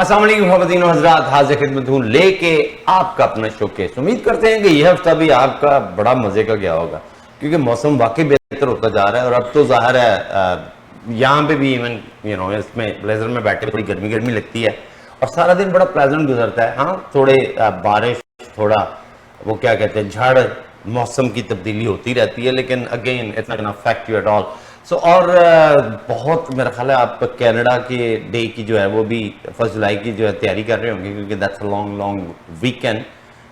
السلام علیکم خواتین و حضرات، حاضر خدمت ہوں لے کے آپ کا اپنا شوکیس. امید کرتے ہیں کہ یہ ہفتہ بھی آپ کا بڑا مزے کا گیا ہوگا، کیونکہ موسم واقعی بہتر ہوتا جا رہا ہے. اور اب تو ظاہر ہے یہاں پہ بھی ایون اس میں بلیزر میں بیٹھے بڑی گرمی لگتی ہے اور سارا دن بڑا پلیزنٹ گزرتا ہے. ہاں تھوڑے بارش، تھوڑا وہ کیا کہتے ہیں جھڑ، موسم کی تبدیلی ہوتی رہتی ہے، لیکن again it's not gonna affect you at all. So اور بہت میرا خیال ہے آپ کینیڈا کے ڈے کی جو ہے وہ بھی 1 جولائی کی جو ہے تیاری کر رہے ہوں گے، کیونکہ دیٹس اے لانگ ویکینڈ.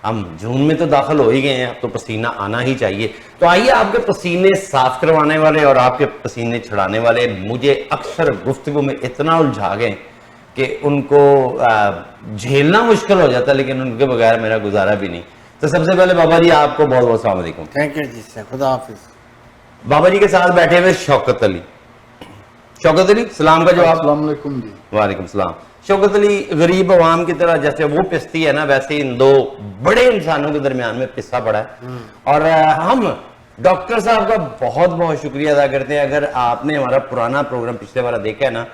ہم جون میں تو داخل ہو ہی گئے ہیں، اب تو پسینہ آنا ہی چاہیے. تو آئیے آپ کے پسینے صاف کروانے والے اور آپ کے پسینے چھڑانے والے مجھے اکثر گفتگو میں اتنا الجھا گئے کہ ان کو جھیلنا مشکل ہو جاتا ہے، لیکن ان کے بغیر میرا گزارا بھی نہیں. تو سب سے پہلے بابا جی آپ کو بہت بہت السلام علیکم. تھینک یو جی سر، خدا حافظ. بابا جی کے ساتھ بیٹھے ہوئے شوکت علی. شوکت علی سلام کا جواب. السلام علیکم جی. وعلیکم السلام. شوکت علی غریب عوام کی طرح جیسے وہ پستی ہے نا، ویسے ان دو بڑے انسانوں کے درمیان میں پسا پڑا ہے. اور ہم ڈاکٹر صاحب کا بہت بہت شکریہ ادا کرتے ہیں. اگر آپ نے ہمارا پرانا پروگرام پچھلے والا دیکھا ہے نا،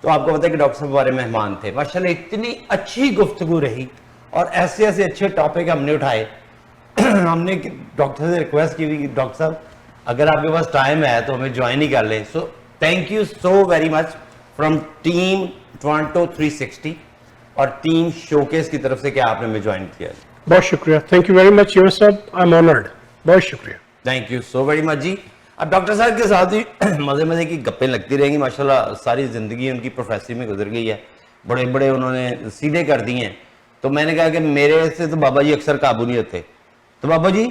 تو آپ کو پتا ہے کہ ڈاکٹر صاحب ہمارے مہمان تھے. ماشاءاللہ اتنی اچھی گفتگو رہی اور ایسے اچھے ٹاپک ہم نے اٹھائے. ہم نے ڈاکٹر سے ریکویسٹ کی ہوئی کہ ڈاکٹر صاحب اگر آپ کے پاس ٹائم ہے تو ہمیں جوائن ہی کر لیں. So thank you so very much from team Toronto 360 اور ٹیم شوکیس کی طرف سے کہ آپ نے ہمیں جوائن کیا. بہت شکریہ. Thank you very much your صاحب، آئی ایم آنرڈ. بہت شکریہ. Thank you so very much جی. اب ڈاکٹر صاحب کے ساتھ ہی مزے کی گپیں لگتی رہیں گی. ماشاءاللہ ساری زندگی ان کی پروفیسری میں گزر گئی ہے، بڑے انہوں نے سیدھے کر دیے ہیں. تو میں نے کہا کہ میرے سے تو بابا جی اکثر قابو نہیں ہوتے. تو بابا جی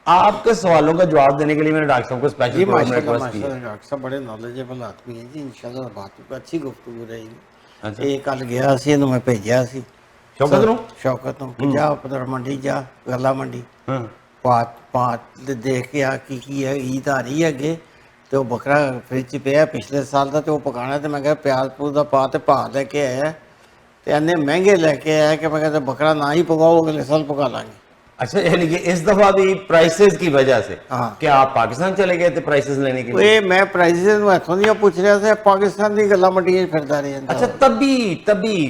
آپ کے سوالوں کا جواب دینے کے لیے میں نے ڈاکٹر صاحب کو اسپیشل جی پروگرام ماشاءاللہ ریکویسٹ کی ہے. ڈاکٹر صاحب بڑے نالجیبل آدمی ہیں جی. انشاءاللہ بات اچھی گفتگو رہے گی. اچھا یہ کل گیا سی میں بھیجا سی شوکت نوں کہ جا پدر منڈی جا گلا منڈی پات دیکھ کے آ کی ہے عید آ رہی ہے اگے تو بکرا فریج پیا پچھلے سال کا تو وہ پکانا. تو میں کہا پیاز پوز کا پا تے پا لے کے آیا تو اینے مہنگے لے کے آیا کہ میں کہتا بکرا نہ ہی پکاؤ اگلے سال پکا لیں گے. اچھا یعنی کہ اس دفعہ بھی پرائسز کی وجہ سے کہ آپ پاکستان چلے گئے تھے پرائسز لینے کے لیے؟ میں پرائسز اتوں دیا پوچھ رہا تھا، پاکستان کی گلا منڈی پھرتا رہے. اچھا تبھی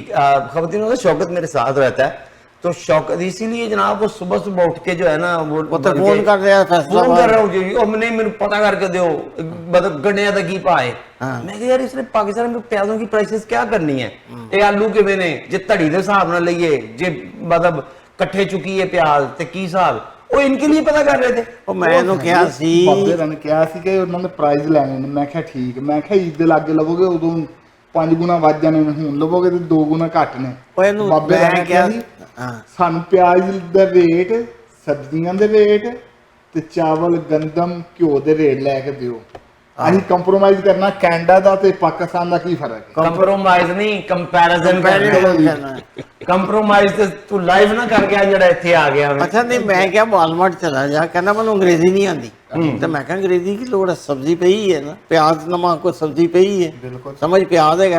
خواتین شوکت میرے ساتھ رہتا ہے تو شوکت اسی لیے جناب وہ صبح اٹھ کے جو ہے نا وہ فون کر رہا ہوں جی نہیں میرے پتہ کر کے دیو مطلب گڈیا کا کی پائے. میں کہ یار اس نے پاکستان میں پیازوں کی پرائسز کیا کرنی ہے؟ اے آلو کے میں نے جی تڑی دے حساب نہ لئیے جی مطلب کٹھے چکی ہے پیاز تے کی صاحب وہ ان کے لیے پتہ کر رہے تھے. میں نے کیا سی بابے نے کیا سی کہ انہوں نے پرائز لینے نے. میں کہا ٹھیک. میں کہا عید دے لاگے لوگے ادو 5 گنا ود جانے ہوں لوگو گے تو 2 گنا گھٹ نے. بابے نے کیا سانو پیاز دا ریٹ، سبزیاں دے ریٹ تے چاول گندم گھیو دے ریٹ لے کے دیو. اسی کمپرومائز کرنا. کینیڈا دا تے پاکستان دا کی فرق ہے؟ کمپرومائز نہیں کمپیریزن کرنا. کمپرومائز تے تو لائیو نہ کر کے جڑا ایتھے آ گیا. اچھا نہیں میں کیا والمارٹ چلا جا کہنا مجھے انگریزی نہیں آتی. تو میں کہا انگریزی کی لوڑ ہے، سبزی پہ ہی ہے نا، پیاز نمک کو سبزی پہ ہی ہے. سمجھ پیاز ہے گا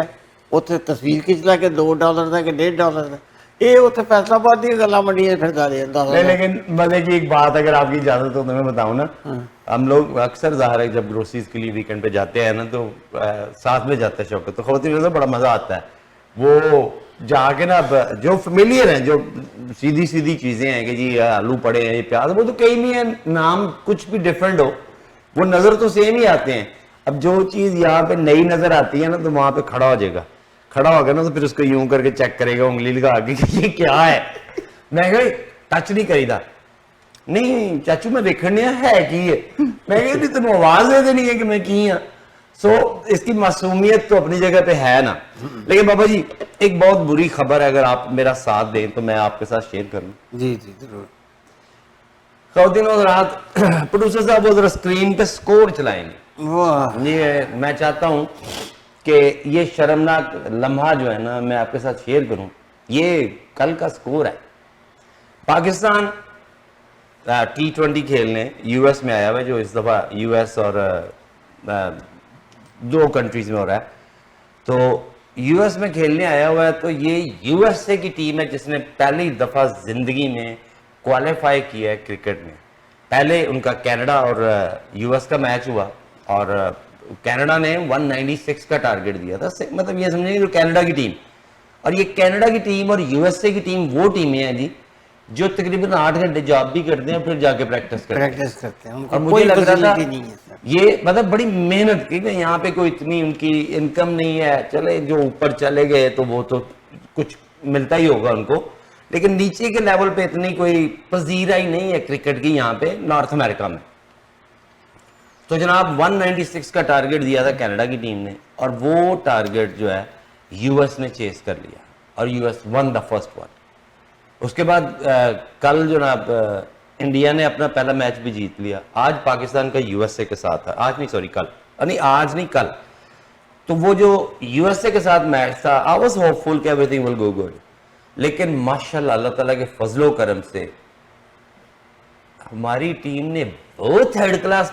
اتنے تصویر کھچ لا کہ $2 تھا کہ $1.5 تھا. یہ اتنے فیصلہ آباد کی گلا منڈی پھرتا رہے. لیکن مطلب کہ ایک بات اگر آپ کی اجازت ہو تو میں بتاؤں نا، ہم لوگ اکثر ظاہر ہے جب گروسریز کے لیے ویکینڈ پہ جاتے ہیں نا تو ساتھ میں جاتے ہیں شوکت. تو خواتین سے بڑا مزہ آتا ہے وہ جا کے نا جو فیملیئر ہیں، جو سیدھی چیزیں ہیں کہ جی آلو پڑے ہیں پیاز، وہ تو کہیں نہیں ہے نام کچھ بھی ڈفرینٹ ہو وہ نظر تو سیم ہی آتے ہیں. اب جو چیز یہاں پہ نئی نظر آتی ہے نا تو وہاں پہ کھڑا ہو جائے گا، کھڑا ہوگا نا تو پھر اس کو یوں کر کے چیک کرے گا انگلی لگا کے کہ یہ کیا ہے. میں کہ ٹچ نہیں کری دا. نہیں چاچو میں دیکھنے ہے کی ہے. میں کہ نہیں تمہیں آواز دے دینی ہے کہ میں کی ہاں. سو اس کی معصومیت تو اپنی جگہ پہ ہے نا. لیکن بابا جی ایک بہت بری خبر ہے، اگر آپ میرا ساتھ دیں تو میں آپ کے ساتھ شیئر کروں. جی جی ضرور. خواتین حضرات پروڈیوسر صاحب وہ ذرا اسکرین پہ سکور چلائیں گے. یہ میں چاہتا ہوں کہ یہ شرمناک لمحہ جو ہے نا میں آپ کے ساتھ شیئر کروں. یہ کل کا سکور ہے. پاکستان T20 کھیلنے یو ایس میں آیا ہوا ہے، جو اس دفعہ یو ایس اور 2 کنٹریز میں ہو رہا ہے. تو یو ایس میں کھیلنے آیا ہوا ہے. تو یہ یو ایس اے کی ٹیم ہے جس نے پہلی دفعہ زندگی میں کوالیفائی کیا ہے کرکٹ میں. پہلے ان کا کینیڈا اور یو ایس کا میچ ہوا اور کینیڈا نے 196 کا ٹارگٹ دیا تھا. مطلب یہ سمجھیں کہ جو کینیڈا کی ٹیم اور یہ کینیڈا کی ٹیم اور یو ایس اے کی ٹیم وہ ٹیمیں ہیں جی جو تقریباً 8 گھنٹے جاب بھی کرتے ہیں پھر جا کے پریکٹس کرتے ہیں. اور مجھے لگ رہا تھا یہ مطلب بڑی محنت کی. یہاں پہ کوئی اتنی ان کی انکم نہیں ہے, چلے جو اوپر چلے گئے تو وہ تو کچھ ملتا ہی ہوگا ان کو, لیکن نیچے کے لیول پہ اتنی کوئی پذیرائی نہیں ہے کرکٹ کی یہاں پہ نارتھ امریکہ میں. تو جناب 196 کا ٹارگٹ دیا تھا کینیڈا کی ٹیم نے, اور وہ ٹارگٹ جو ہے یو ایس نے چیز کر لیا اور U S won the first one. اس کے بعد کل جناب انڈیا نے اپنا پہلا میچ بھی جیت لیا. آج پاکستان کا یو ایس اے کے ساتھ ہے, آج نہیں سوری کل, نہیں آج نہیں کل. تو وہ جو یو ایس اے کے ساتھ میچ تھا آئی واز ہوپ فل کہ every thing will go good, لیکن ماشاءاللہ اللہ تعالیٰ کے فضل و کرم سے ہماری ٹیم نے بہت تھرڈ کلاس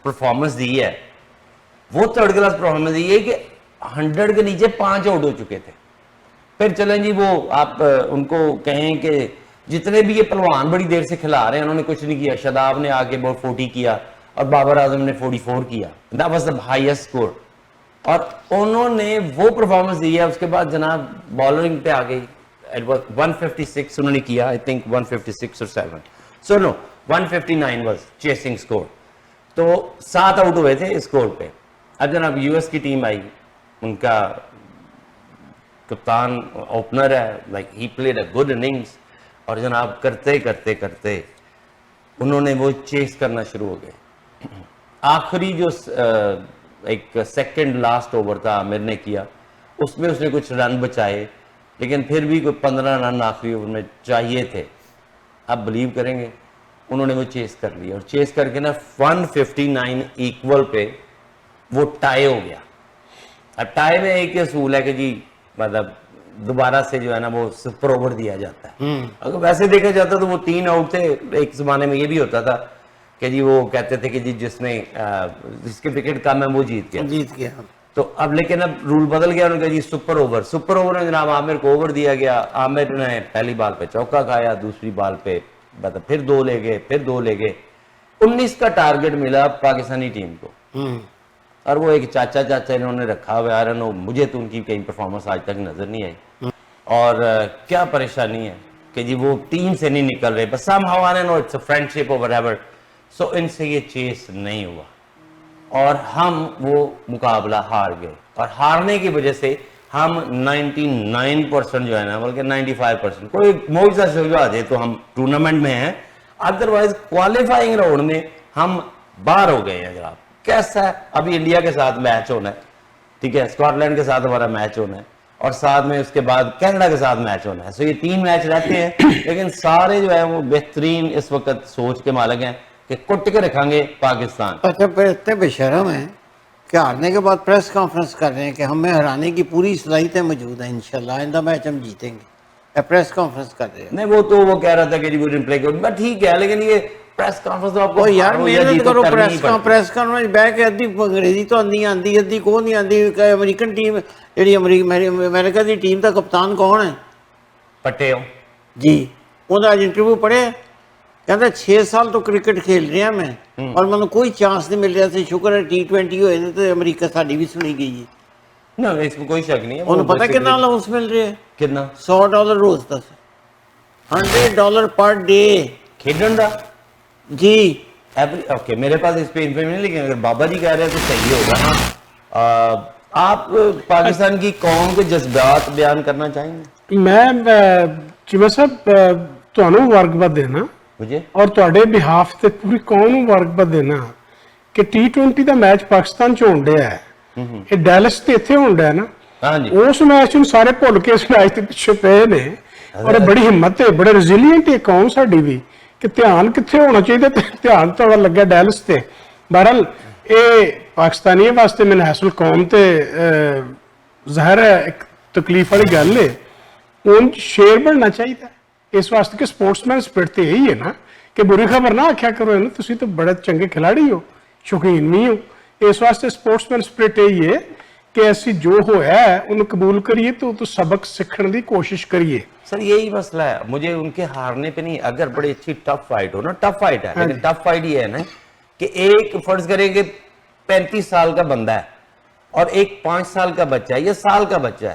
پرفارمنس دی ہے. وہ تھرڈ کلاس پرفارمنس دی ہے کہ 100 کے نیچے 5 آؤٹ ہو چکے تھے. پھر چلیں جی وہ آپ ان کو کہیں کہ جتنے بھی یہ پہلوان بڑی دیر سے کھلا رہے ہیں انہوں نے کچھ نہیں کیا. شاداب نے آ کے 40 کیا اور بابر اعظم نے 44 کیا. that was the highest score. اور انہوں نے وہ پرفارمنس دی ہے. اس کے بعد جناب بالرنگ پہ آ گئی, 156 انہوں نے کیا, I think 156 or 7. So no, 159 was chasing score. تو 7 آؤٹ ہوئے تھے اسکور پہ. اب جناب یو ایس کی ٹیم آئی, ان کا کپتان اوپنر ہے, like he played a good innings, اور جناب کرتے کرتے کرتے انہوں نے وہ چیس کرنا شروع ہو گئے. آخری جو ایک سیکنڈ لاسٹ اوور تھا عامر نے کیا, اس میں اس نے کچھ رن بچائے, لیکن پھر بھی کوئی 15 رن آخری اوور میں چاہیے تھے. آپ بلیو کریں گے انہوں نے وہ چیس کر لیا, اور چیس کر کے نا 159 ایکول پہ وہ ٹائی ہو گیا. اب ٹائی میں ایک اصول ہے کہ جی مطلب دوبارہ سے جو ہے نا وہ سپر اوور دیا جاتا ہے. اگر ویسے دیکھا جاتا تو وہ 3 آؤٹ تھے. ایک زمانے میں یہ بھی ہوتا تھا کہ جی وہ کہتے تھے کہ جی جس کے وکٹ کم ہے وہ جیت گیا. تو اب لیکن اب رول بدل گیا, انہوں نے کہا جی سپر اوور میں جناب عامر کو اوور دیا گیا. عامر نے پہلی بال پہ چوکا کھایا, دوسری بال پہ پھر 2 لے گئے, پھر 2 لے گئے. 19 کا ٹارگٹ ملا پاکستانی ٹیم کو, اور وہ ایک چاچا انہوں نے رکھا ہوا ہے. مجھے تو ان کی کہیں پرفارمنس آج تک نظر نہیں آئی, اور کیا پریشانی ہے کہ جی وہ ٹیم سے نہیں نکل رہے, بس somehow I don't know it's a friendship or whatever. سو ان سے یہ چیس نہیں ہوا اور ہم وہ مقابلہ ہار گئے, اور ہارنے کی وجہ سے ہم 99% جو ہے نا بلکہ 95% کوئی معجزہ سے آ جائے تو ہم ٹورنامنٹ میں ہیں, ادروائز کوالیفائنگ راؤنڈ میں ہم باہر ہو گئے ہیں. جناب کیسا ہے, ابھی انڈیا کے ساتھ میچ ہونا ہے, ٹھیک ہے, اسکاٹ لینڈ کے ساتھ ہمارا میچ ہونا ہے, اور ساتھ میں اس کے بعد کینیڈا کے ساتھ میچ ہونا ہے. سو یہ 3 میچ رہتے ہیں, لیکن سارے جو ہے وہ بہترین اس وقت سوچ کے مالک ہیں کہ کٹ کے رکھیں گے پاکستان. اچھا پھر اتنے بے شرم ہیں کہ ہارنے کے بعد پریس کانفرنس کر رہے ہیں کہ ہمیں ہرانے کی پوری صلاحیتیں موجود ہیں, انشاءاللہ آئندہ میچ ہم جیتیں گے. پریس کانفرنس کر رہے ہیں. نہیں وہ تو وہ کہہ رہا تھا کہ جی پلے گڈ, ٹھیک ہے, لیکن یہ پریس کانفرنس تو آپ کو یار محنت کرو. پریس کانفرنس بہ کے ادھی انگریزی تو نہیں آتی, ادھی کو نہیں آتی. امریکن ٹیم جی امریکہ کی ٹیم کا کپتان کون ہے؟ پٹیو جی. انہوں نے انٹرویو پڑھے, کہتا 6 سال تو کرکٹ کھیل رہے ہیں میں اور میں کوئی چانس نہیں مل رہا تھا. شکر ہے T20 ہوئے تو امریکہ ساڑی بھی سنی گئی ہے. نا اس میں کوئی شک نہیں ہے. انہوں پتہ کتنا الاؤنس مل رہے ہیں؟ کتنا؟ $100 روز تک, $100 پر ڈے کھیلن دا. جی اوکے, میرے پاس اس پہ انفارمیشن نہیں, لیکن اگر بابا جی کہہ رہے ہیں تو صحیح ہوگا. آپ پاکستان کی قوم کے جذبات بیان کرنا چاہیں گے؟ میں چیمہ صاحب تانوں مبارکباد دینا مجھے اور تواڈے بہاف تے پوری قوم نوں مبارکباد دینا کہ T20 دا میچ پاکستان چ ہون ڈیا ہے. یہ ڈیلس تے ایتھے ہون ڈیا نا, ہاں جی, اس میچ نوں سارے بھول کے اس میچ تے پیچھے پے نے, اور بڑی ہمت ہے, بڑے ریزیلینٹ ہے قوم ساڈی بھی کہ دھیان کتنے ہونا چاہیے, دھیان تو لگا ڈیلس تے. بہرحال یہ پاکستانی واسطے میں حاصل قوم تے ظاہر ہے ایک تکلیف والی گل ہے. ان شیر بننا چاہیے اس واسطے کہ سپورٹس مین سپرٹ تو یہی ہے نا کہ بری خبر نہ آخیا کرو, تسی تو بڑے چنگے کھلاڑی ہو, شوقین بھی ہو. اس واسطے سپورٹس مین سپرٹ یہی ہے کہ ایسی جو ہوا ہے انہوں قبول کریے تو سبق سیکھنے دی کوشش کریے. سر یہی مسئلہ ہے, مجھے ان کے ہارنے پہ نہیں, اگر بڑی اچھی ٹف فائٹ ہو نا, ٹف فائٹ ہے, لیکن ٹف فائٹ یہ ہے نا کہ ایک فرض کریں کہ 35 سال کا بندہ ہے اور ایک 5 سال کا بچہ ہے یا سال کا بچہ ہے,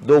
2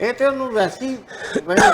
ਇਹ ਤੇ ਉਹਨੂੰ ਵੈਸੀ ਬੜੇ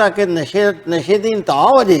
ਤਾਕਿ ਨਸ਼ੇ ਦੀ ਇੰਤਹਾ ਹੋ ਜੇ।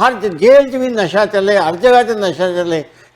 ਹਰ ਜੇਲ੍ਹ 'ਚ ਵੀ ਨਸ਼ਾ ਚੱਲੇ, ਹਰ ਜਗ੍ਹਾ 'ਤੇ ਨਸ਼ਾ ਚੱਲੇ,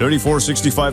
3465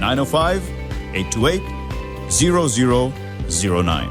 905-828-0009।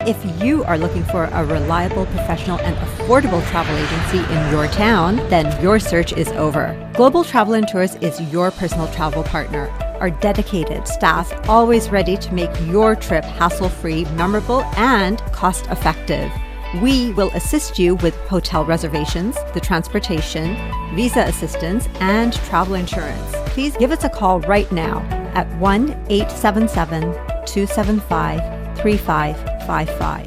If you are looking for a reliable, professional, and affordable travel agency in your town, then your search is over. Global Travel and Tours is your personal travel partner. Our dedicated staff, always ready to make your trip hassle-free, memorable, and cost-effective. We will assist you with hotel reservations, the transportation, visa assistance, and travel insurance. Please give us a call right now at 1-877-275-3555.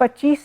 25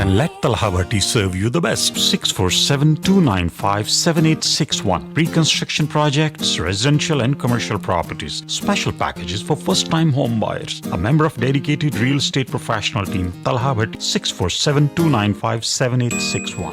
Then let Talha Bhatti serve you the best. 647-295-7861. Reconstruction projects, residential and commercial properties. Special packages for first-time home buyers. A member of dedicated real estate professional team. Talha Bhatti, 647-295-7861.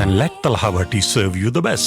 Then let Talha Bhatti serve you the best.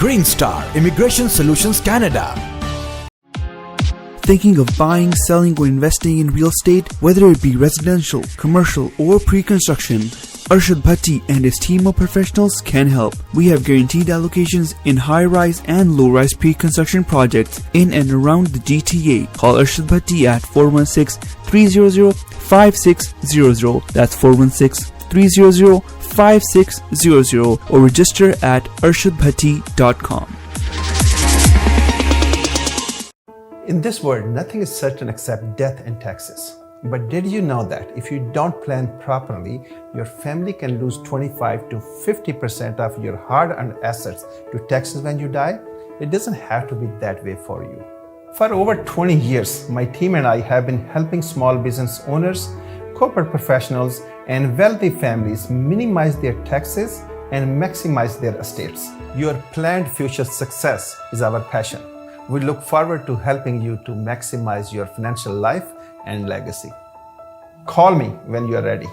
Green Star Immigration Solutions Canada. Thinking of buying, selling, or investing in real estate, whether it be residential, commercial, or pre-construction, Arshad Bhatti and his team of professionals can help. We have guaranteed allocations in high-rise and low-rise pre-construction projects in and around the GTA. Call Arshad Bhatti at 416-300-5600. That's 416-300-5600 or register at arshadbhatti.com. In this world, nothing is certain except death and taxes. But did you know that if you don't plan properly, your family can lose 25 to 50% of your hard-earned assets to taxes when you die? It doesn't have to be that way for you. For over 20 years, my team and I have been helping small business owners, corporate professionals, and wealthy families minimize their taxes and maximize their estates. Your planned future success is our passion. We look forward to helping you to maximize your financial life and legacy. Call me when you are ready.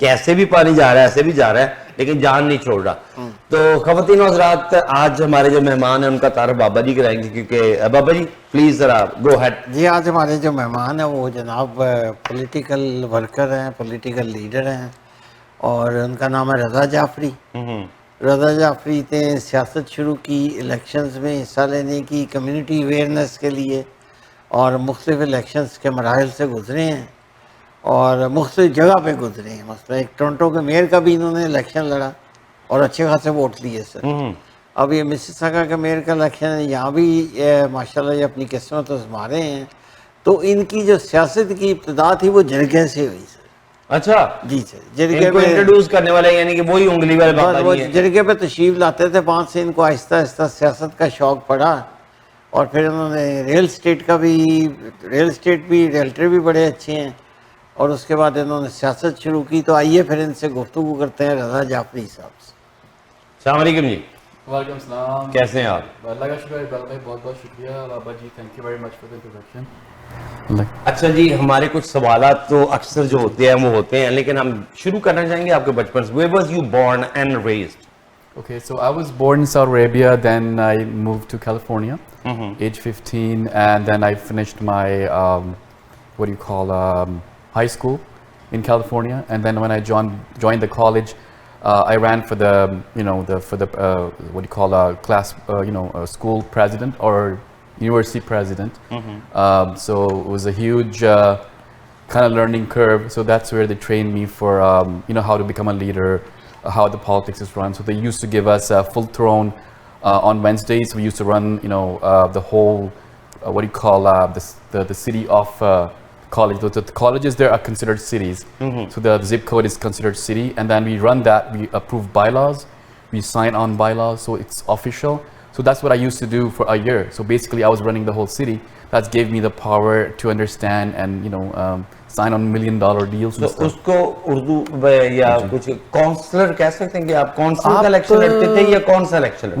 کہ ایسے بھی پانی جا رہا ہے ایسے بھی جا رہا ہے لیکن جان نہیں چھوڑ رہا. تو خواتین و حضرات آج ہمارے جو مہمان ہیں ان کا تعارف بابا جی کرائیں گے, کیونکہ بابا جی پلیز ذرا گو ہیڈ. جی آج ہمارے جو مہمان ہیں وہ جناب پولیٹیکل ورکر ہیں, پولیٹیکل لیڈر ہیں, اور ان کا نام ہے رضا جعفری. رضا جعفری نے سیاست شروع کی الیکشنز میں حصہ لینے کی, کمیونٹی اویئرنیس کے لیے, اور مختلف الیکشنز کے مراحل سے گزرے ہیں اور مختلف جگہ پہ گزرے ہیں. مثلا ایک ٹورنٹو کے میئر کا بھی انہوں نے الیکشن لڑا اور اچھے خاصے ووٹ لیے سر. اب یہ مسیساگا کے میئر کا الیکشن ہے, یہاں بھی ماشاءاللہ یہ اپنی قسمت آزما رہے ہیں. تو ان کی جو سیاست کی ابتدا تھی وہ جرگے سے ہوئی سر. اچھا جی سر, جرگے کو انٹروڈیوس کرنے والے یعنی کہ وہی انگلی والے بابا جی ہیں. جرگے پہ تشریف لاتے تھے 5 سے ان کو آہستہ آہستہ سیاست کا شوق پڑا, اور پھر انہوں نے ریل اسٹیٹ بھی ریلٹر بھی بڑے اچھے ہیں, اور اس کے بعد انہوں نے سیاست شروع کی. تو آئیے پھر ان سے گفتگو کرتے ہیں رضا جعفری صاحب سے. السلام علیکم جی. وعلیکم السلام. کیسے ہیں آپ؟ اللہ کا شکر ہے بھائی, بہت بہت شکریہ بابا جی, thank you very much for the introduction. اچھا جی, ہمارے کچھ سوالات تو اکثر جو ہوتے ہیں وہ ہوتے ہیں, لیکن ہم شروع کرنا چاہیں گے آپ کے بچپن سے. Where was you born and raised? Okay, so I was born in Saudi Arabia, then I moved to California, age 15, and then I finished my high school in California, and then when I joined the college, I ran for school president or university president. So it was a huge kind of learning curve. So that's where they trained me for how to become a leader, how the politics is run. So they used to give us a full throne on Wednesdays. We used to run the whole the city of college. The colleges there are considered cities. So the zip code is considered city, and then we run that. We approve bylaws, we sign on bylaws, so it's official. So that's what I used to do for a year. So basically I was running the whole city. That gave me the power to understand and sign on $1 million deals. So usko urdu ya kuch counselor keh sakte hain ki aap kaun sa election ladte the ya kaun sa election ladte?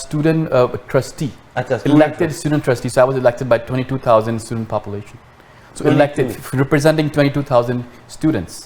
student trustee. Elected student trustee. So I was elected by 22,000 student population. So elected representing 22,000 students.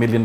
million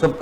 So,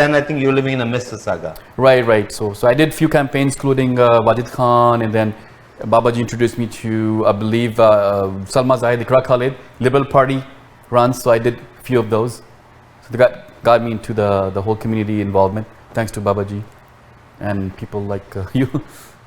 then I think you're living in Mississauga. Right. So I did few campaigns including Wajid Khan, and then Babaji introduced me to, I believe, Salma Zahid, Iqra Khalid, Liberal Party runs. So I did few of those. So they got me into the whole community involvement, thanks to Babaji and people like you.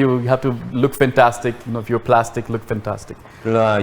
you have to look fantastic, if you're plastic, look fantastic.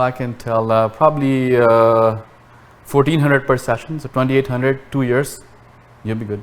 I can tell probably 1400 per session, so 2800, 2 years. You'll be good.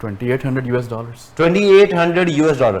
$2,800 US. $2,800।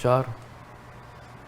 4।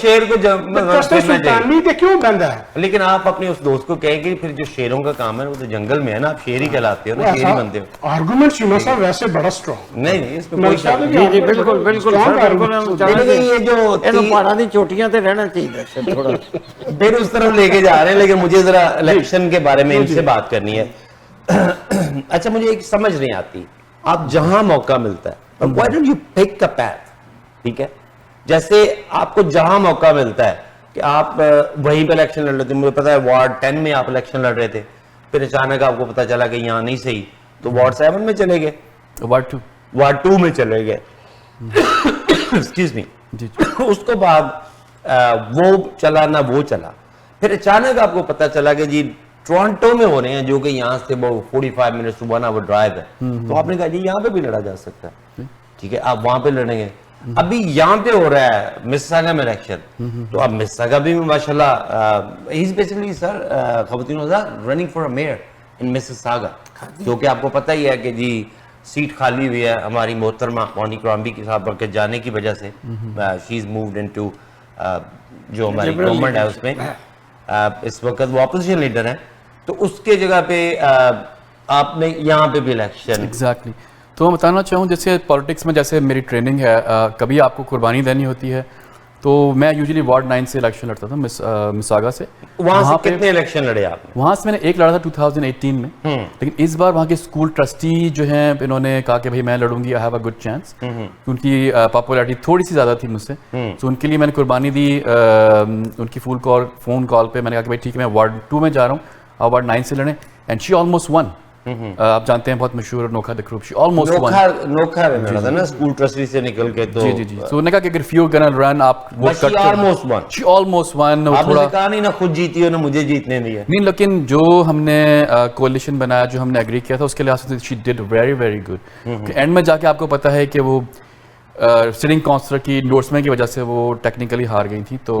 شیر کو دستے سلطانی تے کیوں بندہ ہے؟ لیکن آپ اپنے اس دوست کو کہیں کہ پھر جو شیروں کا کام ہے وہ تو جنگل میں ہے نا, آپ شیر ہی کہلاتے ہو نا, شیر ہی بنتے ہو. آرگومنٹ شیما صاحب ویسے بڑا اسٹرانگ. نہیں اس میں کوئی شک نہیں. جی جی بالکل بالکل یہ جو پہاڑاں دی چوٹیاں تے رہنا چاہیے تھوڑا. پھر اس طرف لے کے جا رہے ہیں, لیکن مجھے ذرا الیکشن کے بارے میں ان سے بات کرنی ہے. اچھا مجھے ایک سمجھ نہیں آتی, آپ جہاں موقع ملتا ہے why don't you pick a path, ٹھیک ہے, جیسے آپ کو جہاں موقع ملتا ہے کہ آپ وہیں پہ الیکشن لڑ لیتے ہیں. مجھے پتا ہے وارڈ 10 میں آپ الیکشن لڑ رہے تھے, پھر اچانک آپ کو پتا چلا کہ یہاں نہیں صحیح تو وارڈ 7 میں چلے گئے, وارڈ 2 میں چلے گئے, ایکسکیوز می. اس کو بعد وہ چلا نہ وہ چلا, پھر اچانک آپ کو پتا چلا کہ جی ٹورانٹو میں ہو رہے ہیں جو کہ یہاں سے 45 منٹ to 1 hour ڈرائیو ہے, تو آپ نے کہا جی یہاں پہ بھی لڑا جا سکتا ہے, ٹھیک ہے, آپ وہاں پہ لڑیں گے. ابھی یہاں پہ ہو رہا ہے مساگا میں الیکشن, تو اب مساگا بھی ماشاءاللہ ہی از بیسیکلی سر خواتین running for a mayor in Mississauga, جو کہ آپ کو پتہ ہی ہے کہ جی سیٹ خالی ہوئی ہے ہماری محترمہ مونی کرامبی کے صاحب کے جانے کی وجہ سے. شی از مووڈ انٹو جو ہماری گورنمنٹ ہے اس میں اس وقت وہ اپوزیشن لیڈر ہیں, تو اس کے جگہ پہ آپ نے یہاں پہ بھی الیکشن. ایگزیکٹلی. تو میں بتانا چاہوں جیسے پالیٹکس میں جیسے میری ٹریننگ ہے, کبھی آپ کو قربانی دینی ہوتی ہے, تو میں یوزلی وارڈ 9 سے الیکشن لڑتا تھا مساگا سے. وہاں سے کتنے الیکشن لڑے آپ نے؟ وہاں سے میں نے ایک لڑا تھا 2018 میں, لیکن اس بار وہاں کے اسکول ٹرسٹی جو ہیں انہوں نے کہا کہ بھائی میں لڑوں گی, I have a good chance. ان کی پاپولیرٹی تھوڑی سی زیادہ تھی مجھ سے, تو ان کے لیے میں نے قربانی دی. ان کی فون کال پہ میں نے کہا کہ بھائی ٹھیک ہے میں وارڈ 2 میں جا رہا ہوں, آپ وارڈ 9 سے لڑیں, اینڈ شی آلموسٹ ون. آپ جانتے ہیں بہت مشہور نوکھا دا group, she almost won. Nokha لڑا تھا نا اسکول ٹرسٹی سے نکل کے, تو جی جی جی. تو انہوں نے کہا کہ اگر فیو گنا رن آپ وہ شی آلموسٹ ون. شی آلموسٹ ون. آپ نے کہا نہیں نہ خود جیتی ہو نہ مجھے جیتنے دیا. نہیں, لیکن جو ہم نے کولیشن بنایا, جو ہم نے ایگری کیا تھا, اس کے لحاظ سے she did very very good. And میں جا کے آپ کو پتا ہے کہ وہ سٹنگ کاؤنسلر کی انڈورسمنٹ کی وجہ سے وہ ٹیکنیکلی ہار گئی تھی, تو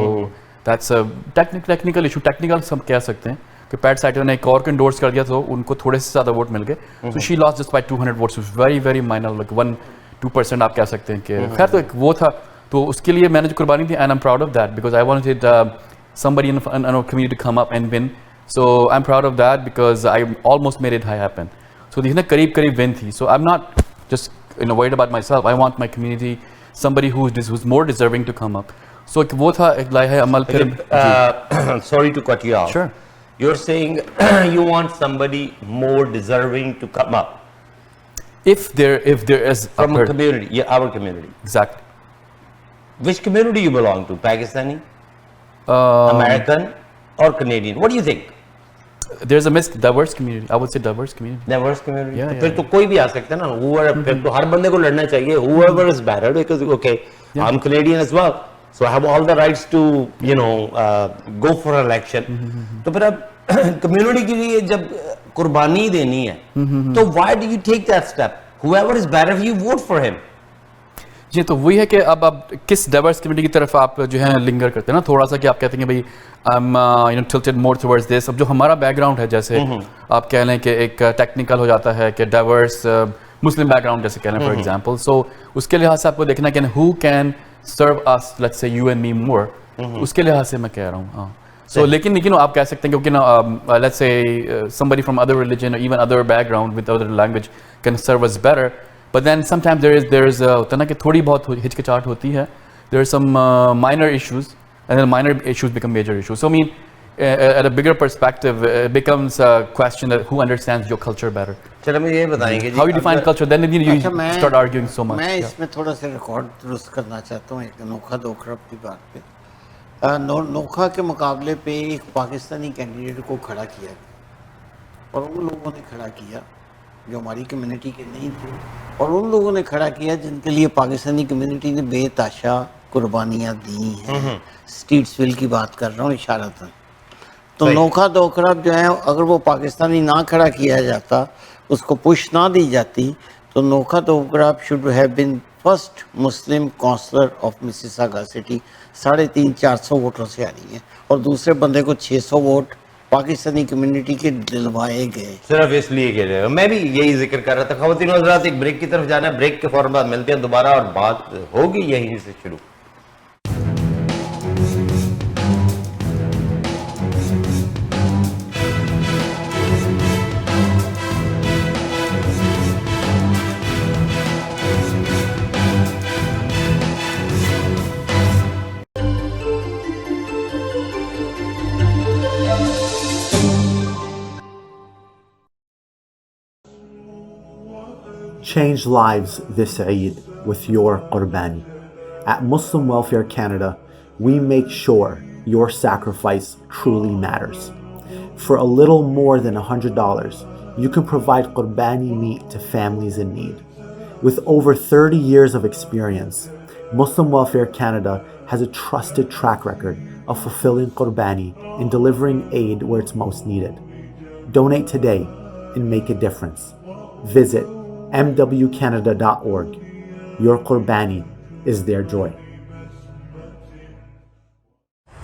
دیٹس ٹیکنیکل ایشو, ٹیکنیکل سب کہہ سکتے ہیں کہ پیٹ سائٹر نے ایک اور کو انڈورس کر دیا, تو ان کو تھوڑے سے زیادہ ووٹ مل گئے. So she lost just by 200 votes, very very minor, like 1-2% آپ کہہ سکتے ہیں کہ خیر. تو ایک وہ تھا, تو اس کے لیے میں نے جو قربانی دی, and I am proud of that, because I wanted somebody in our community to come up and win. So I'm proud of that because I almost made it happen. So دیکھنا قریب win تھی. So I'm not just worried about myself. I want my community, somebody who's more deserving to come up. So وہ تھا ایک لائحہ عمل. Sorry to cut you off. Sure. You're saying you want somebody more deserving to come up. If there is from a community, yeah, our community. Exactly. Which community you belong to? Pakistani, American, or Canadian? What do you think? There's a diverse community. I would say diverse community. Diverse community. Yeah, پھر تو کوئی بھی آ سکتا ہے نا. پھر تو ہر بندے کو لڑنا چاہیے. Whoever is better, because okay, I'm Canadian as well. So I have all the rights to, go for an election. تو پھر اب کمیونٹی کے لیے جب قربانی دینی ہے, تو why do you take that step? Whoever is better, you vote for him. جی, تو وہی ہے کہ اب آپ کس ڈائیورس کمیونٹی کی طرف آپ جو ہیں لنگر کرتے ہیں نا, تھوڑا سا کہ آپ کہتے ہیں کہ بھائی I'm tilted more towards this. اب جو ہمارا بیک گراؤنڈ ہے, جیسے آپ کہہ لیں کہ ایک ٹیکنیکل ہو جاتا ہے کہ ڈائیورس مسلم بیک گراؤنڈ جیسے کہہ لیں فار ایگزامپل. سو اس کے لحاظ سے آپ کو دیکھنا کہ who can serve us, let's say you and me more. اس کے لحاظ سے میں کہہ رہا ہوں. ہاں. So لیکن آپ کہہ سکتے ہیں کہ let's say somebody from other religion or even other background with other language can serve us better. But then sometimes there is ہوتا ہے نا کہ تھوڑی بہت ہچکچاہٹ ہوتی ہے. There are some minor issues, and then minor issues become major issues. So I mean, at a bigger perspective, it becomes a question that who understands your culture better. چلو میں یہ بتائیں گے how you define culture, then you start arguing so much. میں اس میں تھوڑا سا record درست کرنا چاہتا ہوں ایک نوکھا دوکھرب کی بات پہ. نوکھا کے مقابلے پہ ایک پاکستانی کینڈیڈیٹ کو کھڑا کیا گیا, اور ان لوگوں نے کھڑا کیا جو ہماری کمیونٹی کے نہیں تھے, اور ان لوگوں نے کھڑا کیا جن کے لیے پاکستانی کمیونٹی نے بے تحاشا قربانیاں دی ہیں. اسٹیٹسویل کی بات کر رہا ہوں اشارتاً. تو نوکھا دوکھرب جو ہے, اگر وہ پاکستانی نہ کھڑا کیا جاتا, اس کو پش نہ دی جاتی, تو نوکھا دوکھرب should have been first Muslim councillor of Mississauga city. 350-400 ووٹوں سے آ رہی ہیں, اور دوسرے بندے کو 600 ووٹ پاکستانی کمیونٹی کے دلوائے گئے صرف اس لیے کہ میں بھی یہی ذکر کر رہا تھا. خواتین و حضرات, ایک بریک کی طرف جانا ہے. بریک کے فوراً بعد ملتے ہیں دوبارہ, اور بات ہوگی یہیں سے شروع. Change lives this Eid with your Qurbani. At Muslim Welfare Canada, we make sure your sacrifice truly matters. For a little more than $100, you can provide Qurbani meat to families in need. With over 30 years of experience, Muslim Welfare Canada has a trusted track record of fulfilling Qurbani and delivering aid where it's most needed. Donate today and make a difference. Visit mwcanada.org. Your Qurbani is their joy.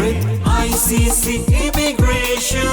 with ICC Immigration.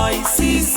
ICC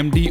MD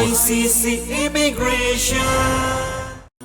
ICC Immigration.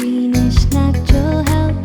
Greenish Natural Health.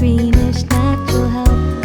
Greenish Natural Health.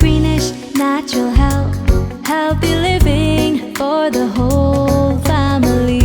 Greenish Natural Health. Healthy living for the whole family.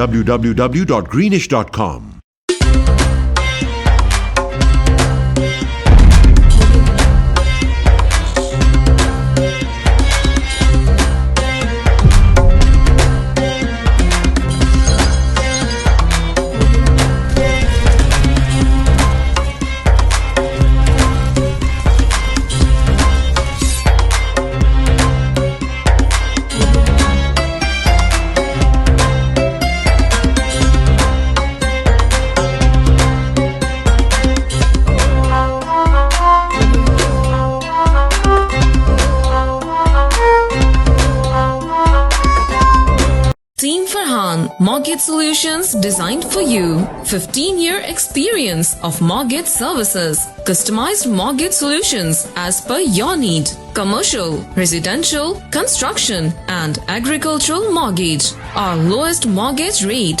www.greenish.com. Team Farhan, Mortgage Solutions designed for you. 15-year experience of mortgage services. Customized mortgage solutions as per your need. Commercial, residential, construction and agricultural mortgage. Our lowest mortgage rate.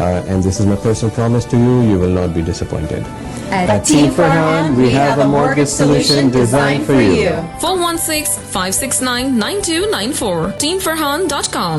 And this is my personal promise to you, you will not be disappointed. At Team Farhan, we have a mortgage solution designed for you. 416-569-9294. TeamFarhan.com.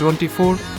24,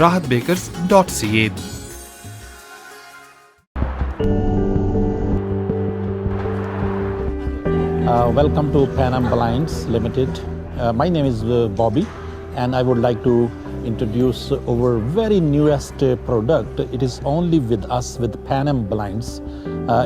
rahatbakers.ca. Welcome to Pan Am Blinds Limited. My name is Bobby, and I would like to introduce our very newest product. It is only with us with Pan Am Blinds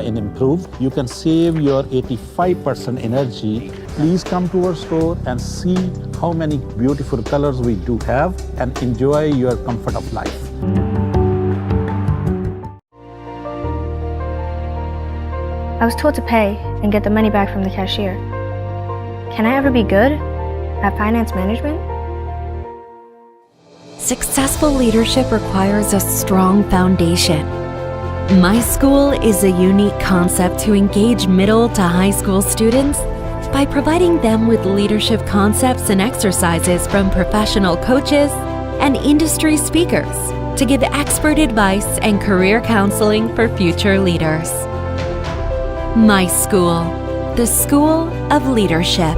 in Improve. You can save your 85% energy. Please come to our store and see how many beautiful colors we do have and enjoy your comfort of life. I was told to pay and get the money back from the cashier. Can I ever be good at finance management? Successful leadership requires a strong foundation. My School is a unique concept to engage middle to high school students by providing them with leadership concepts and exercises from professional coaches and industry speakers to give expert advice and career counseling for future leaders. My School, the School of Leadership.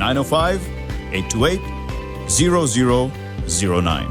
905-828-0009।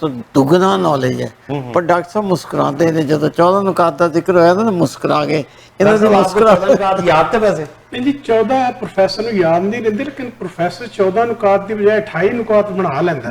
ਤੋਂ ਦੁੱਗਣਾ knowledge ਹੈ। ਪਰ doctor ਸਾਹਿਬ ਮੁਸਕਰਾਉਂਦੇ ਨੇ। ਜਦੋਂ 14 ਨੁਕਾਤ ਦਾ ਜ਼ਿਕਰ ਹੋਇਆ ਤਾਂ ਮੁਸਕਰਾ ਗਏ। ਇਹਨਾਂ ਦੀ ਮੁਸਕਰਾਹਟ ਯਾਦ ਤਾਂ ਵੈਸੇ ਨਹੀਂ ਜੀ, 14 ਪ੍ਰੋਫੈਸਰ ਨੂੰ ਯਾਦ ਨਹੀਂ ਰਹਿੰਦੇ, ਲੇਕਿਨ ਪ੍ਰੋਫੈਸਰ 14 ਨੁਕਾਤ ਦੀ ਬਜਾਏ 28 ਨੁਕਾਤ ਬਣਾ ਲੈਂਦਾ।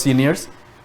seniors,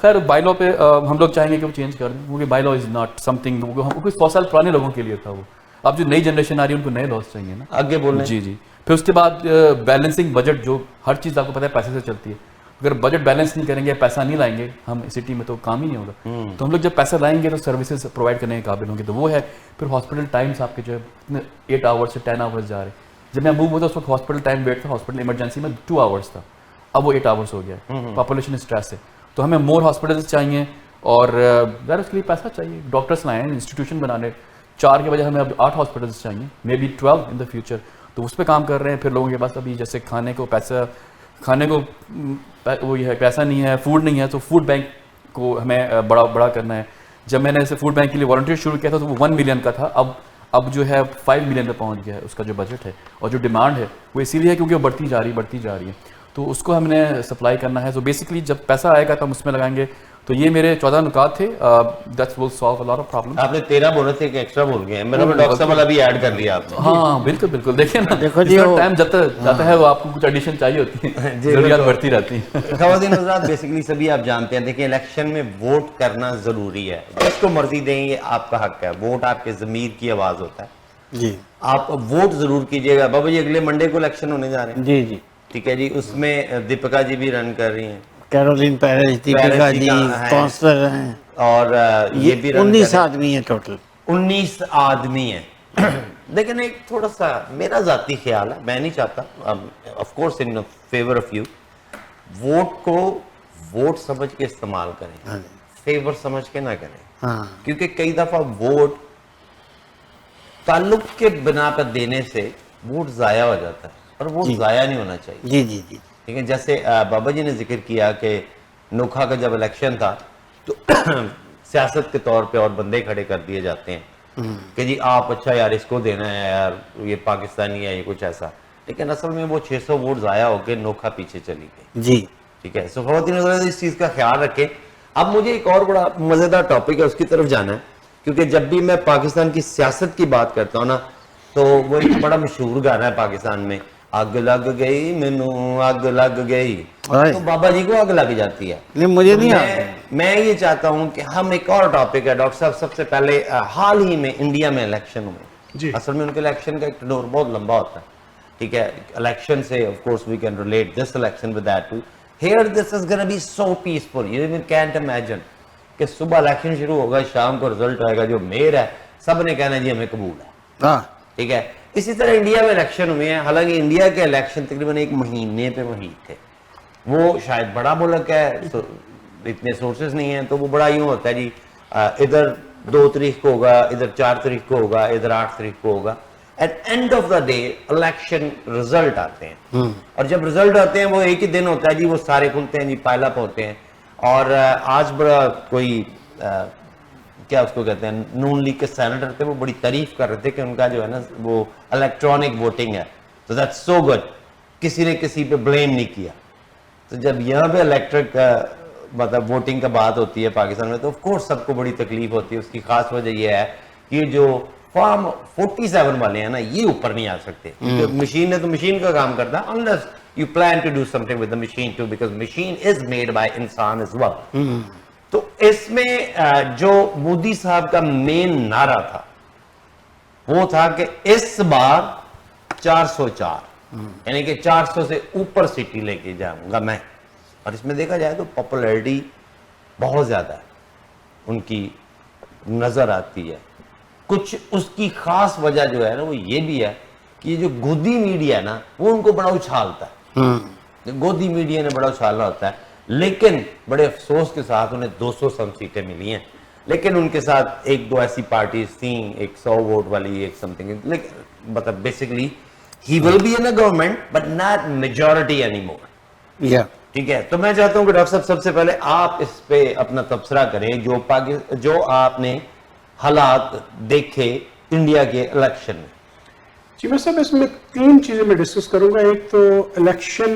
خیر بائی لا پہ ہم لوگ چاہیں گے کہ وہ چینج کر دیں کیونکہ by law is not some thing کوئی 100 سال پرانے لوگوں کے لیے تھا وہ. اب جو نئی جنریشن آ رہی ہے ان کو نئے لاس چاہیے نا آگے بولیں. جی. پھر اس کے بعد بیلنسنگ بجٹ, جو ہر چیز آپ کو پتہ ہے پیسے سے چلتی ہے. اگر بجٹ بیلنس نہیں کریں گے, پیسہ نہیں لائیں گے ہم سٹی میں تو کام ہی نہیں ہوگا. تو ہم لوگ جب پیسہ لائیں گے تو سروسز پرووائڈ کرنے کے قابل ہوں گے. تو وہ ہے. پھر ہاسپٹل ٹائمس آپ کے جو ہے 8 آورس سے 10 آورس جا رہے ہیں. جب میں موو ہوتا اس وقت ہاسپٹل ٹائم ویٹ تھا ہاسپٹل ایمرجنسی میں 2 آورس تھا, اب وہ 8 آورس ہو گیا ہے. پاپولیشن اسٹریس ہے تو ہمیں مور ہاسپٹلس چاہیے اور ظاہر اس کے لیے پیسہ چاہیے. ڈاکٹرس لائیں انسٹیٹیوشن بنانے, 4 کے بجائے ہمیں اب 8 ہاسپٹلس چاہیے, may be 12 in the future. تو اس پہ کام کر رہے ہیں. پھر لوگوں کے پاس ابھی جیسے کھانے کو وہ یہ ہے پیسہ نہیں ہے, فوڈ نہیں ہے, تو فوڈ بینک کو ہمیں بڑا کرنا ہے. جب میں نے ایسے فوڈ بینک کے لیے والنٹیئر شروع کیا تھا تو وہ 1 ملین کا تھا, اب جو ہے 5 ملین پہ پہنچ گیا ہے اس کا جو بجٹ ہے. اور جو ڈیمانڈ ہے وہ اسی لیے ہے کیونکہ وہ بڑھتی جا رہی ہے. تو اس کو ہم نے سپلائی کرنا ہے. سو بیسکلی جب پیسہ آئے گا تو ہم اس میں لگائیں گے. تو یہ میرے 14 نکات تھے. That's will solve a lot of problem. آپ نے 13 بولے تھے کہ ایکسٹرا بول گئے ہیں, میرا ڈاکٹر صاحب والا بھی ایڈ کر لیا آپ نے. ہاں بالکل دیکھیں نا, ٹائم جب تک جاتا ہے وہ آپ کو کچھ ایڈیشن چاہیے ہوتی ہے, ضروریات بڑھتی رہتی ہیں. خواتین حضرات بیسیکلی سبھی آپ جانتے ہیں, دیکھیں الیکشن میں ووٹ کرنا ضروری ہے. جس کو مرضی دیں یہ آپ کا حق ہے. ووٹ آپ کے ضمیر کی آواز ہوتا ہے. جی آپ ووٹ ضرور کیجئے گا. بابا جی اگلے منڈے کو الیکشن ہونے جا رہے ہیں. جی ٹھیک ہے جی. اس میں دیپکا جی بھی رن کر رہی ہیں, کیرولین پیرس, دیپکا جی کونسلر ہیں, اور یہ بھی 19 آدمی ہیں ٹوٹل. 19 آدمی ہیں. لیکن ایک تھوڑا سا میرا ذاتی خیال ہے, میں نہیں چاہتا of course in favour of you, vote کو ووٹ سمجھ کے استعمال کریں, فیور سمجھ کے نہ کریں. کیونکہ کئی دفعہ ووٹ تعلق کے بنا پر دینے سے ووٹ ضائع ہو جاتا ہے, اور ووٹ ضائع نہیں ہونا چاہیے. جی ٹھیک ہے. جیسے بابا جی نے ذکر کیا کہ نوکھا کا جب الیکشن تھا تو سیاست کے طور پہ اور بندے کھڑے کر دیے جاتے ہیں کہ جی آپ اچھا یار اس کو دینا ہے, یار یہ پاکستانی ہے, یہ کچھ ایسا. لیکن اصل میں وہ 600 ووٹ ضائع ہو کے نوکھا پیچھے چلی گئی. جی ٹھیک ہے. سو خواتین حضرات اس چیز کا خیال رکھیں. اب مجھے ایک اور بڑا مزیدار ٹاپک ہے, اس کی طرف جانا ہے. کیونکہ جب بھی میں پاکستان کی سیاست کی بات کرتا ہوں نا, تو وہ ایک بڑا مشہور گانا ہے پاکستان میں, آگ لگ گئی مینوں آگ لگ گئی. تو بابا جی کو آگ لگ جاتی ہے. نہیں مجھے نہیں. میں یہ چاہتا ہوں کہ ہم ایک اور ٹاپک ہے ڈاکٹر صاحب. سب سے پہلے حال ہی میں انڈیا میں الیکشن ہوئے. اصل میں ان کے الیکشن کا ایک ٹنور بہت لمبا ہوتا ہے. ٹھیک ہے. الیکشن سے of course we can relate this election with that too. Here this is gonna be so peaceful. You even can't imagine کہ صبح الیکشن شروع ہوگا, شام کو رزلٹ آئے گا, جو میئر ہے سب نے کہنا جی ہمیں قبول ہے. ٹھیک ہے. اسی طرح انڈیا میں الیکشن ہوئے ہیں. حالانکہ انڈیا کے الیکشن تقریباً 1 مہینے پہ وہی تھے. وہ شاید بڑا ملک ہے, اتنے سورسز نہیں ہیں, تو وہ بڑا یوں ہوتا ہے جی ادھر 2 تاریخ کو ہوگا, ادھر 4 تاریخ کو ہوگا, ادھر 8 تاریخ کو ہوگا. At end of the day election result آتے ہیں, اور جب رزلٹ آتے ہیں وہ ایک ہی دن ہوتا ہے جی, وہ سارے کھلتے ہیں جی, پائل اپ ہوتے ہیں. اور آج بڑا کوئی کیا اس کو کہتے ہیں, نون لیگ کے سینیٹر تھے, وہ بڑی تعریف کر رہے تھے کہ ان کا جو ہے نا وہ الیکٹرانک ووٹنگ ہے, تو دیٹس سو گڈ. کسی نے کسی پہ بلیم نہیں کیا. تو جب یہاں پہ الیکٹرک مطلب ووٹنگ کا بات ہوتی ہے پاکستان میں, تو آف کورس سب کو بڑی تکلیف ہوتی ہے. اس کی خاص وجہ یہ ہے کہ جو فارم 47 والے ہیں نا, یہ اوپر نہیں آ سکتے. مشین ہے تو مشین کا کام کرتا ہے, unless you plan to do something with the machine too, because machine is made by انسان as well. تو اس میں جو مودی صاحب کا مین نعرہ تھا وہ تھا کہ اس بار 404, یعنی کہ 400 سے اوپر سیٹی لے کے جاؤں گا میں. اور اس میں دیکھا جائے تو پاپولیرٹی بہت زیادہ ہے ان کی نظر آتی ہے. کچھ اس کی خاص وجہ جو ہے نا وہ یہ بھی ہے کہ یہ جو گودی میڈیا ہے نا وہ ان کو بڑا اچھالتا ہے. گودی میڈیا نے بڑا اچھالا ہوتا ہے, لیکن بڑے افسوس کے ساتھ انہیں 200 سم سیٹیں ملی ہیں. لیکن ان کے ساتھ 1-2 ایسی پارٹیز تھیں, ایک 100 ووٹ والی, ایک سمتھنگ, مطلب basically he will be in a government but not majority anymore. ٹھیک ہے. تو میں چاہتا ہوں کہ ڈاکٹر صاحب سب سے پہلے آپ اس پہ اپنا تبصرہ کریں, جو آپ نے حالات دیکھے انڈیا کے الیکشن میں. جی میں صاحب اس میں 3 چیزیں میں ڈسکس کروں گا. ایک تو الیکشن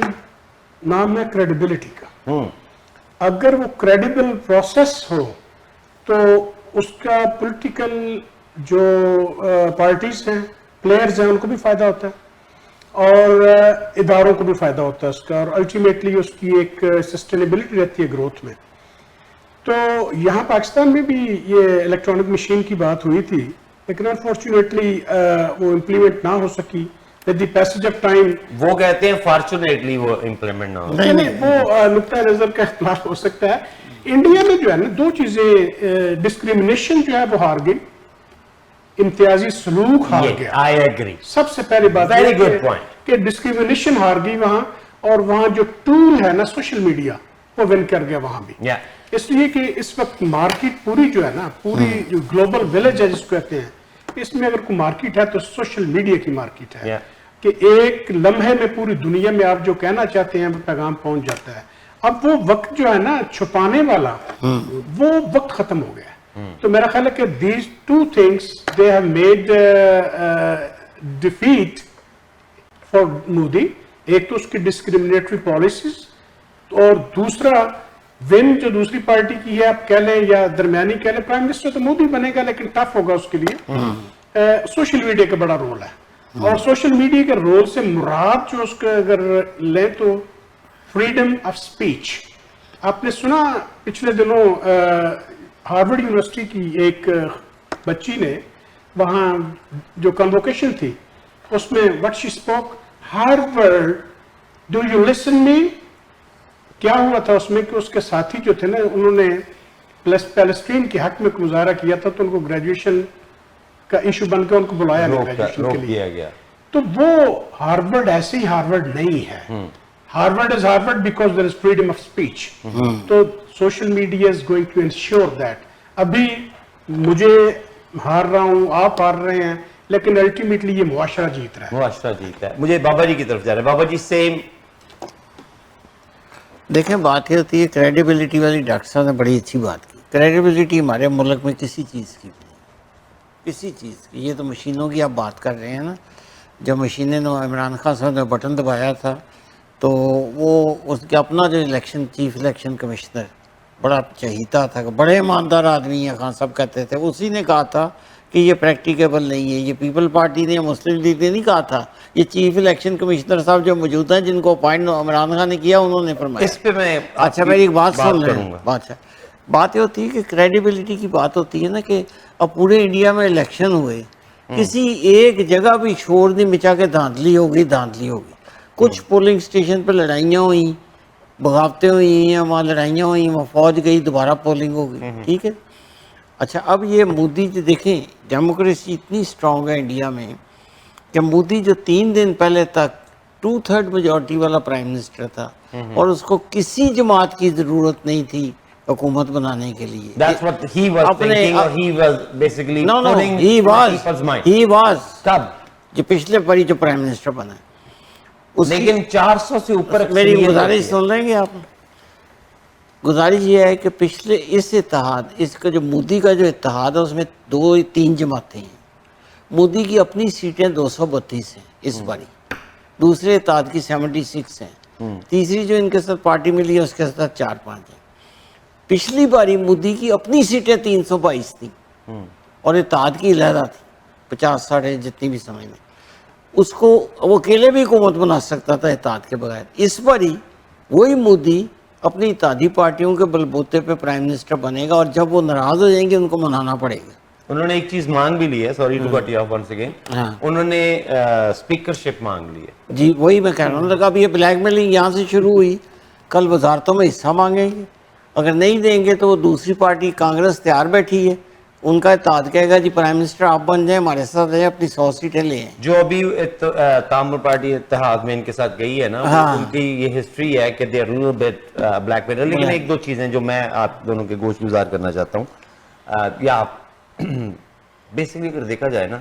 نام ہے کریڈیبلٹی کا. اگر وہ کریڈیبل پروسیس ہو تو اس کا پولیٹیکل جو پارٹیز ہیں, پلیئرز ہیں, ان کو بھی فائدہ ہوتا ہے اور اداروں کو بھی فائدہ ہوتا ہے اس کا, اور الٹیمیٹلی اس کی ایک سسٹینیبلٹی رہتی ہے گروتھ میں. تو یہاں پاکستان میں بھی یہ الیکٹرانک مشین کی بات ہوئی تھی لیکن انفارچونیٹلی وہ امپلیمنٹ نہ ہو سکی with the passage of time. وہ کہتے ہیں فارچونیٹلی وہ امپلیمنٹ نہ ہو. نہیں وہ نقطہ نظر کا اختلاف ہو سکتا ہے. انڈیا میں جو ہے نا دو چیزیں ڈسکریمنیشن جو ہے وہ ہار گئی, امتیازی سلوک ہار گیا. I agree. سب سے پہلی بات Very good point. کہ ڈسکریمنیشن ہار گئی وہاں, اور وہاں جو ٹول ہے نا سوشل میڈیا وہ ون کر گیا وہاں بھی. اس لیے کہ اس وقت مارکیٹ پوری جو ہے نا پوری جو گلوبل ولیج ہے جس کو کہتے ہیں, اس میں اگر کوئی مارکیٹ ہے تو سوشل میڈیا کی مارکیٹ ہے کہ ایک لمحے میں پوری دنیا میں آپ جو کہنا چاہتے ہیں وہ پیغام پہنچ جاتا ہے. اب وہ وقت جو ہے نا چھپانے والا وہ وقت ختم ہو گیا. تو میرا خیال ہے کہ these two things they have made defeat for Modi. ایک تو اس کی ڈسکریمنیٹری پالیسیز, اور دوسرا ون جو دوسری پارٹی کی ہے آپ کہہ لیں یا درمیانی کہہ لیں, پرائم منسٹر تو مودی بنے گا لیکن ٹف ہوگا اس کے لیے. سوشل میڈیا کا بڑا رول ہے, اور سوشل میڈیا کے رول سے مراد جو اس کا اگر لیں تو فریڈم آف سپیچ. آپ نے سنا پچھلے دنوں ہارورڈ یونیورسٹی کی ایک بچی نے وہاں جو کنووکیشن تھی اس میں what she spoke, Harvard do you listen me. کیا ہوا تھا اس میں کہ اس کے ساتھی جو تھے نا انہوں نے پیلسٹین کے حق میں مظاہرہ کیا تھا تو ان کو گریجویشن کا ایشو بن کے ان کو بلایا نہیں گریجویشن کے لیے. تو وہ ہارورڈ ایسے ہی ہارورڈ نہیں ہے. Harvard is Harvard because there is freedom of speech. تو social media is going to ensure that. ابھی مجھے ہار رہا ہوں, آپ ہار رہے ہیں, لیکن الٹیمیٹلی یہ معاشرہ جیت رہا ہے. معاشرہ جیت رہا ہے. مجھے بابا جی کی طرف جا رہا ہے. بابا جی سیم. دیکھیں بات یہ ہوتی ہے کریڈیبلٹی والی, ڈاکٹر صاحب نے بڑی اچھی بات کی. کریڈیبلٹی ہمارے ملک میں کسی چیز کی نہیں, کسی چیز کی. یہ تو مشینوں کی آپ بات کر رہے ہیں نا. جب مشینیں عمران خان صاحب نے بٹن دبایا تھا تو وہ اس کے اپنا جو الیکشن چیف الیکشن کمشنر بڑا چہیتا تھا, بڑے ایماندار آدمی ہیں خان صاحب کہتے تھے, اسی نے کہا تھا کہ یہ پریکٹیکیبل نہیں ہے. یہ پیپل پارٹی نے مسلم لیگ نے نہیں کہا تھا, یہ چیف الیکشن کمشنر صاحب جو موجود ہیں جن کو اپوائنٹ عمران خان نے کیا انہوں نے فرمایا. اس پہ میں اچھا میری ایک بات سن لیں. بات یہ ہوتی ہے کہ کریڈیبلٹی کی بات ہوتی ہے نا کہ اب پورے انڈیا میں الیکشن ہوئے, کسی ایک جگہ بھی شور نہیں مچا کے دھاندلی ہوگی. کچھ پولنگ اسٹیشن پہ لڑائیاں ہوئیں, بغاوتیں ہوئی ہیں, وہاں لڑائیاں ہوئیں, وہاں فوج گئی, دوبارہ پولنگ ہو گئی. ٹھیک ہے. اچھا اب یہ مودی جو دیکھیں ڈیموکریسی اتنی سٹرونگ ہے انڈیا میں کہ مودی جو 3 دن پہلے تک 2/3 میجورٹی والا پرائم منسٹر تھا اور اس کو کسی جماعت کی ضرورت نہیں تھی حکومت بنانے کے لیے. That's what he was thinking, or he was basically putting people's mind. He was. تب جو پچھلے باری جو پرائم منسٹر بنا ہے, لیکن 400 سے اوپر. میری گزارش سن لیں گے آپ. گزارش یہ ہے کہ پچھلے اس اتحاد, اس کا جو مودی کا جو اتحاد ہے اس میں 2-3 جماعتیں ہیں. مودی کی اپنی سیٹیں 232 ہیں اس باری, دوسرے اتحاد کی 76 ہیں, تیسری جو ان کے ساتھ پارٹی ملی ہے اس کے ساتھ 4-5 ہیں. پچھلی باری مودی کی اپنی سیٹیں 322 تھیں اور اتحاد کی علیحدہ تھی 50-60 جتنی بھی سمجھ میں. اس کو وہ اکیلے بھی حکومت بنا سکتا تھا اتحاد کے بغیر. اس باری وہی مودی اپنی اتحادی پارٹیوں کے بلبوتے پہ پرائم منسٹر بنے گا, اور جب وہ ناراض ہو جائیں گے ان کو منانا پڑے گا. انہوں نے ایک چیز مانگ بھی لی ہے, sorry to cut you off once again, انہوں نے اسپیکرشپ مانگ لی ہے. جی وہی میں کہہ رہا ہوں. اب یہ بلیک میلنگ یہاں سے شروع ہوئی, کل وزارتوں میں حصہ مانگیں گے, اگر نہیں دیں گے تو وہ دوسری پارٹی کانگریس تیار بیٹھی ہے, ان کا اتحاد کہے گا جی پرائم منسٹر آپ بن جائیں, ہمارے ساتھ جائیں, اپنی 100 سیٹیں لے آئیں. جو ابھی تامل پارٹی اتحاد میں ان کے ساتھ گئی ہے نا, ان کی یہ ہسٹری ہے کہ دے رول بٹ بلیک میلر. لیکن 1-2 چیزیں جو میں آپ دونوں کے گوش گزار کرنا چاہتا ہوں. یا بیسکلی اگر دیکھا جائے نا